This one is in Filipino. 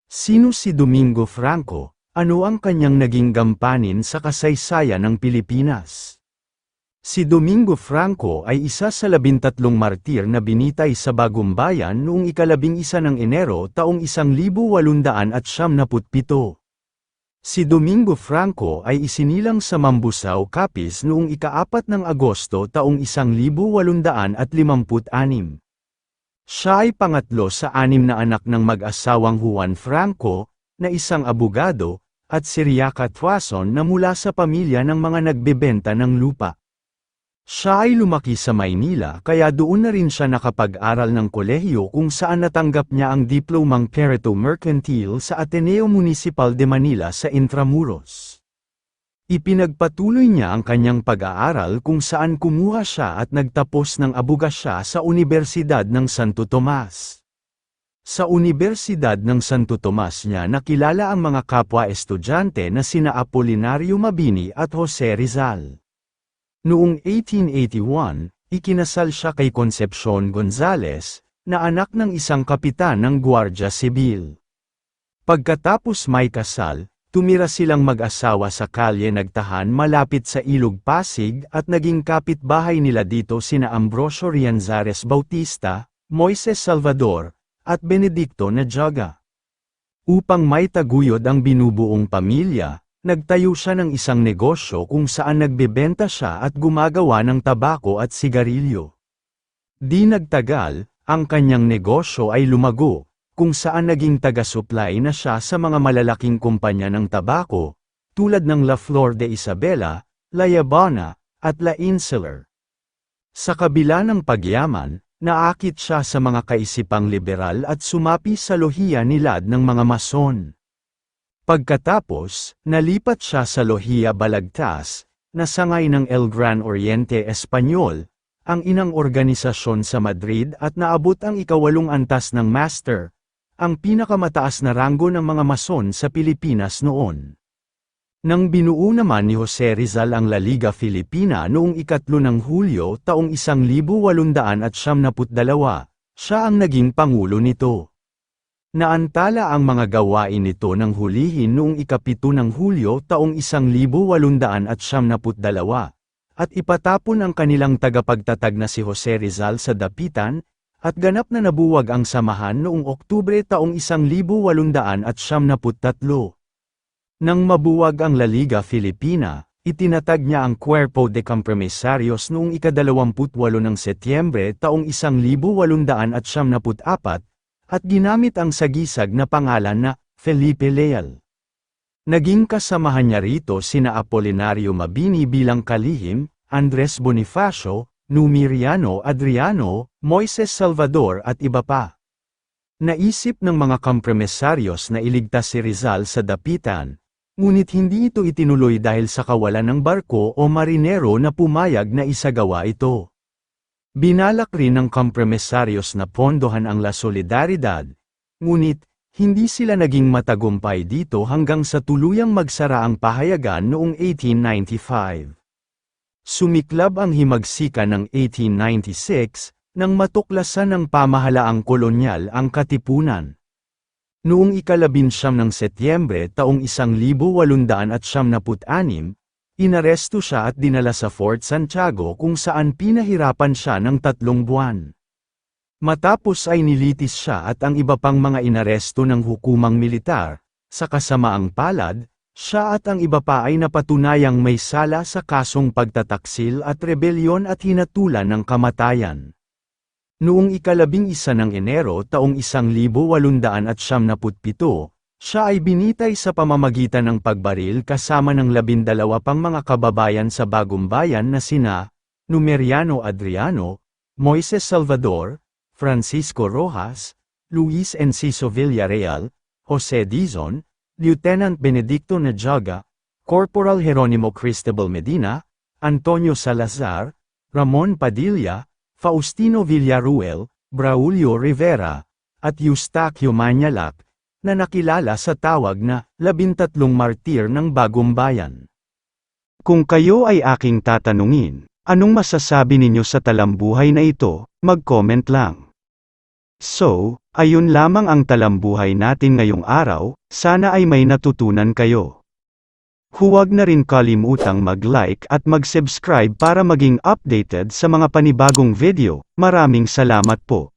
Sino si Domingo Franco? Ano ang kanyang naging gampanin sa kasaysayan ng Pilipinas? Si Domingo Franco ay isa sa 13 martir na binitay sa Bagong Bayan noong 11 ng Enero taong 1897. Si Domingo Franco ay isinilang sa Mambusaw, Capiz noong ika-4 ng Agosto taong 1856. Siya ay pangatlo sa 6 na anak ng mag-asawang Juan Franco, na isang abogado, at si Riaca Tuason na mula sa pamilya ng mga nagbebenta ng lupa. Siya ay lumaki sa Maynila kaya doon na rin siya nakapag-aral ng kolehiyo kung saan natanggap niya ang diplomang Perito Mercantil sa Ateneo Municipal de Manila sa Intramuros. Ipinagpatuloy niya ang kanyang pag-aaral kung saan kumuha siya at nagtapos ng abogasya sa Universidad ng Santo Tomas. Sa Universidad ng Santo Tomas niya nakilala ang mga kapwa-estudyante na sina Apolinario Mabini at Jose Rizal. Noong 1881, ikinasal siya kay Concepcion Gonzales, na anak ng isang kapitan ng Guardia Civil. Pagkatapos may kasal, tumira silang mag-asawa sa Kalye Nagtahan malapit sa Ilog Pasig at naging kapitbahay nila dito sina Ambrosio Rianzares Bautista, Moises Salvador, at Benedicto Nadjaga. Upang may taguyod ang binubuong pamilya, nagtayo siya ng isang negosyo kung saan nagbebenta siya at gumagawa ng tabako at sigarilyo. Di nagtagal, ang kanyang negosyo ay lumago, kung saan naging taga-supply na siya sa mga malalaking kumpanya ng tabako, tulad ng La Flor de Isabela, La Habana, at La Insular. Sa kabila ng pagyaman, naakit siya sa mga kaisipang liberal at sumapi sa lohiya nilad ng mga mason. Pagkatapos, nalipat siya sa Lohiya Balagtas, na sangay ng El Gran Oriente Espanyol, ang inang organisasyon sa Madrid at naabot ang ika-8 antas ng Master, ang pinakamataas na ranggo ng mga mason sa Pilipinas noon. Nang binuo naman ni Jose Rizal ang La Liga Filipina noong ika-3 ng Hulyo taong 1892, siya ang naging pangulo nito. Naantala ang mga gawain nito ng hulihin noong ika-7 ng Hulyo taong 1892, at ipatapon ang kanilang tagapagtatag na si Jose Rizal sa dapitan, at ganap na nabuwag ang samahan noong Oktubre taong 1893. Nang mabuwag ang La Liga Filipina, itinatag niya ang Cuerpo de Compromisarios noong ika-28 ng Setyembre taong 1894, at ginamit ang sagisag na pangalan na Felipe Leal. Naging kasamahan niya rito sina Apolinario Mabini bilang kalihim, Andres Bonifacio, Numiriano Adriano, Moises Salvador at iba pa. Naisip ng mga kompromisaryos na iligtas si Rizal sa dapitan, ngunit hindi ito itinuloy dahil sa kawalan ng barko o marinero na pumayag na isagawa ito. Binalak rin ng kompromisaryos na pondohan ang La Solidaridad, ngunit hindi sila naging matagumpay dito hanggang sa tuluyang magsara ang pahayagan noong 1895. Sumiklab ang himagsikan ng 1896, nang matuklasan ng pamahalaang kolonyal ang Katipunan. Noong ika-19 ng Setyembre taong 1896, inaresto siya at dinala sa Fort Santiago kung saan pinahirapan siya ng 3 buwan. Matapos ay nilitis siya at ang iba pang mga inaresto ng hukumang militar, sa kasamaang palad, siya at ang iba pa ay napatunayang may sala sa kasong pagtataksil at rebelyon at hinatulan ng kamatayan. Noong ika-11 ng Enero taong 1897, siya ay binitay sa pamamagitan ng pagbaril kasama ng 12 pang mga kababayan sa Bagong Bayan na sina Numeriano Adriano, Moises Salvador, Francisco Rojas, Luis Enciso Villarreal, Jose Dizon, Lieutenant Benedicto Nadjaga, Corporal Jeronimo Cristobal Medina, Antonio Salazar, Ramon Padilla, Faustino Villaruel, Braulio Rivera, at Eustaquio Manialac, na nakilala sa tawag na 13 martir ng Bagong Bayan. Kung kayo ay aking tatanungin, anong masasabi ninyo sa talambuhay na ito, mag-comment lang. So, ayun lamang ang talambuhay natin ngayong araw, sana ay may natutunan kayo. Huwag na rin kalimutang mag-like at mag-subscribe para maging updated sa mga panibagong video. Maraming salamat po.